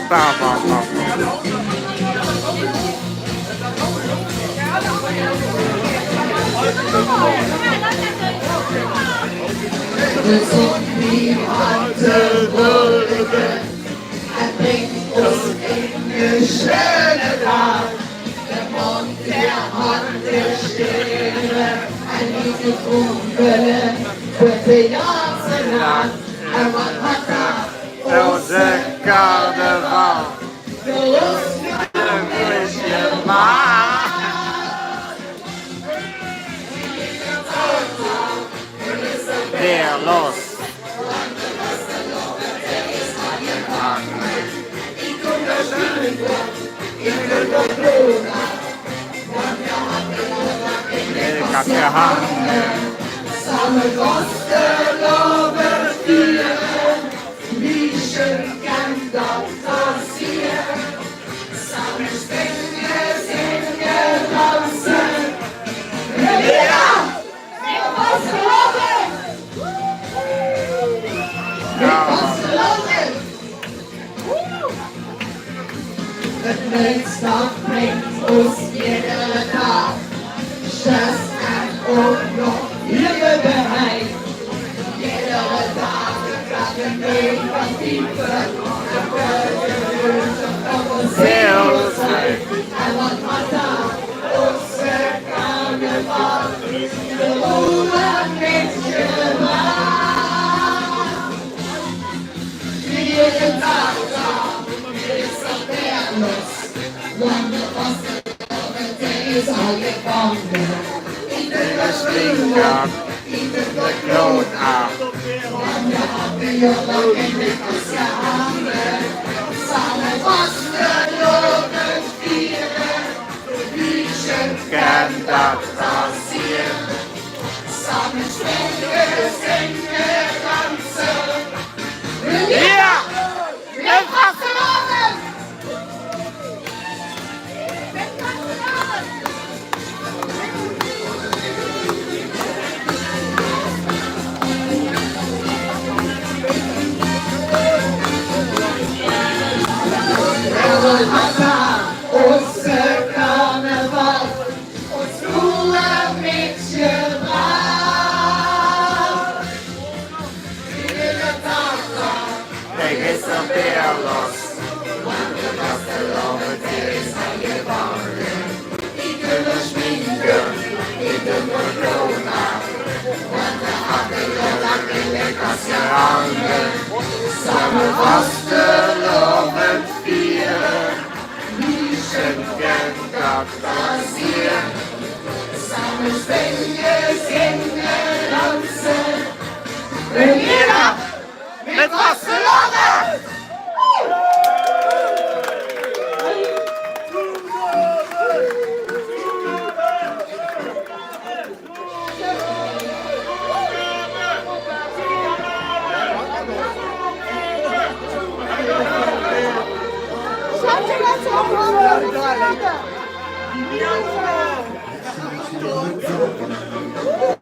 Ba, ba, ba. De zon die hatte wolken en bringt uns in de schöne Tag. Der Mond, der hat der Sterne en niet getrunken voor de ganze Nacht. En wat had daar Onze carnaval. gelust Een kusje maar. Weer los. Ik had gehangen. samen vasteloven vieren. Wie schön kann das passieren? Samen springen, zingen, dansen. Ja! Ik was geloven! Ik was geloven! Het meestal brengt ons iedere dag. Stress en ook nog liefdeheid. Iedere dag gaat een negatieve. De burger van ons heel zijn. En wat maakt dat? Onze carnaval. De roeren met je maag. Iedere dag is dat weer los. Want de vaste is al gevangen. De slinker. De kloot af. Want je had je lang in de kast gehangen. Samen vasteloven vieren. Wie schön Kan dat passieren. Samen springen, zingen, dansen. Ja! Het was Geloven! Onze carnaval, ons roer met je braaf. Iedere dag Kijk eens dan weer los. Want de vasteloven is aan je wangen. Iedere sminker, iedere corona. Want de hakken lang in de kast gehangen. Samen vasteloven vieren. Wie schön kan dat passieren. samen springen, zingen, dansen. Ja! Het was gelogen! Zet je met zo'n handen.